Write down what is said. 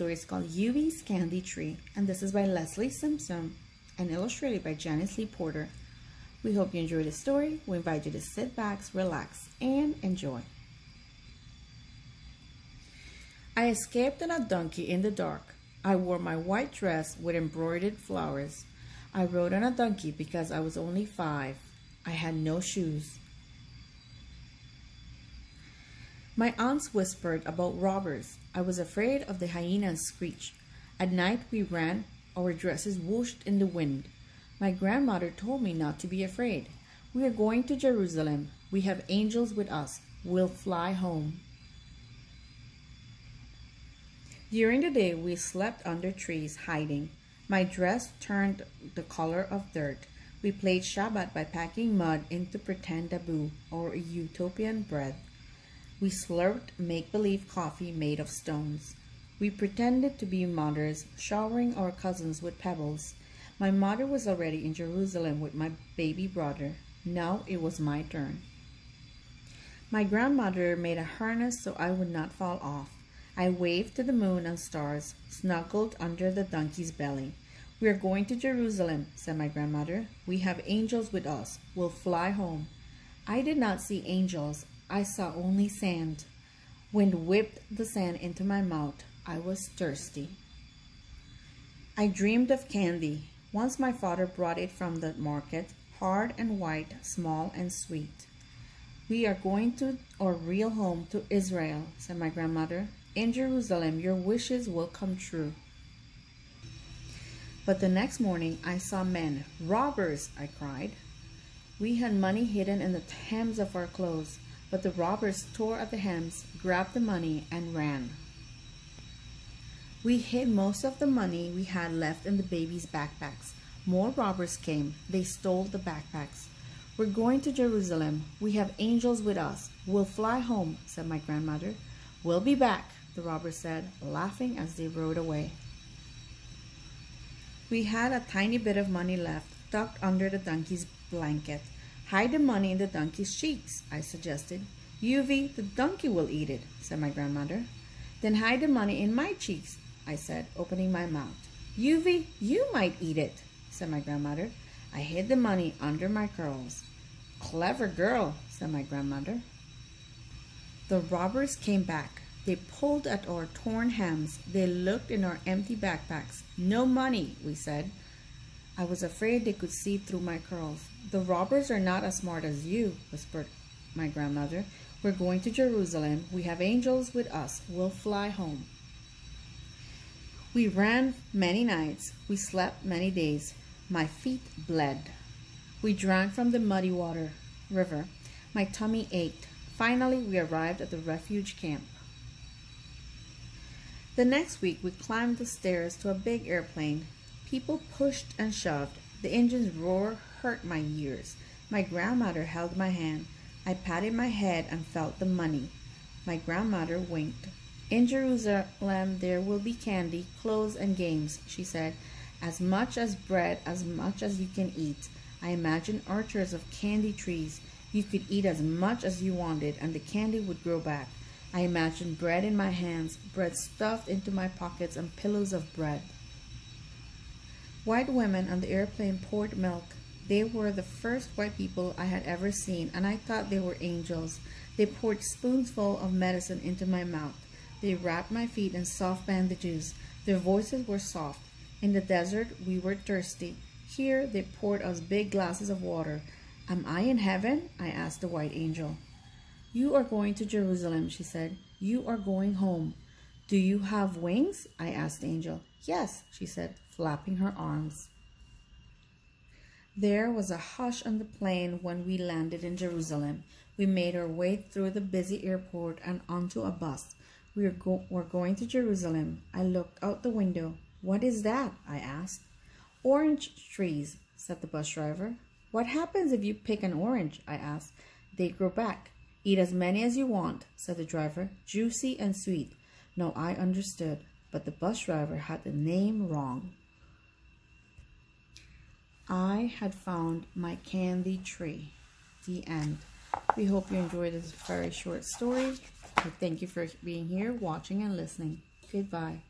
story is called Yuvi's Candy Tree, and this is by Lesley Simpson and illustrated by Janice Porter. We hope you enjoy the story. We invite you to sit back, relax, and enjoy. I escaped on a donkey in the dark. I wore my white dress with embroidered flowers. I rode on a donkey because I was only 5. I had no shoes. My aunts whispered about robbers. I was afraid of the hyena's screech. At night we ran, our dresses whooshed in the wind. My grandmother told me not to be afraid. We are going to Jerusalem. We have angels with us. We'll fly home. During the day we slept under trees, hiding. My dress turned the color of dirt. We played Shabbat by packing mud into pretend dabu, or utopian bread. We slurped make-believe coffee made of stones. We pretended to be mothers, showering our cousins with pebbles. My mother was already in Jerusalem with my baby brother. Now it was my turn. My grandmother made a harness so I would not fall off. I waved to the moon and stars, snuggled under the donkey's belly. We are going to Jerusalem, said my grandmother. We have angels with us. We'll fly home. I did not see angels. I saw only sand. Wind whipped the sand into my mouth. I was thirsty. I dreamed of candy. Once my father brought it from the market, hard and white, small and sweet. We are going to our real home, to Israel, said my grandmother. In Jerusalem, your wishes will come true. But the next morning, I saw men. Robbers, I cried. We had money hidden in the hems of our clothes. But the robbers tore at the hems, grabbed the money, and ran. We hid most of the money we had left in the baby's backpacks. More robbers came. They stole the backpacks. We're going to Jerusalem. We have angels with us. We'll fly home, said my grandmother. We'll be back, the robbers said, laughing as they rode away. We had a tiny bit of money left, tucked under the donkey's blanket. Hide the money in the donkey's cheeks, I suggested. Yuvi, the donkey will eat it, said my grandmother. Then hide the money in my cheeks, I said, opening my mouth. Yuvi, you might eat it, said my grandmother. I hid the money under my curls. Clever girl, said my grandmother. The robbers came back. They pulled at our torn hems. They looked in our empty backpacks. No money, we said. I was afraid they could see through my curls. The robbers are not as smart as you, whispered my grandmother. We're going to Jerusalem. We have angels with us. We'll fly home. We ran many nights. We slept many days. My feet bled. We drank from the muddy river. My tummy ached. Finally, we arrived at the refuge camp. The next week, we climbed the stairs to a big airplane. People pushed and shoved. The engine's roar hurt my ears. My grandmother held my hand. I patted my head and felt the money. My grandmother winked. In Jerusalem there will be candy, clothes, and games, she said. As much as bread, as much as you can eat. I imagined orchards of candy trees. You could eat as much as you wanted, and the candy would grow back. I imagined bread in my hands, bread stuffed into my pockets, and pillows of bread. White women on the airplane poured milk. They were the first white people I had ever seen, and I thought they were angels. They poured spoonsful of medicine into my mouth. They wrapped my feet in soft bandages. Their voices were soft. In the desert, we were thirsty. Here, they poured us big glasses of water. Am I in heaven? I asked the white angel. You are going to Jerusalem, she said. You are going home. Do you have wings? I asked the angel. Yes, she said, flapping her arms. There was a hush on the plane when we landed in Jerusalem. We made our way through the busy airport and onto a bus. We're going to Jerusalem. I looked out the window. What is that? I asked. Orange trees, said the bus driver. What happens if you pick an orange? I asked. They grow back. Eat as many as you want, said the driver. Juicy and sweet. Now I understood, but the bus driver had the name wrong. I had found my candy tree. The end. We hope you enjoyed this very short story. Thank you for being here, watching, and listening. Goodbye.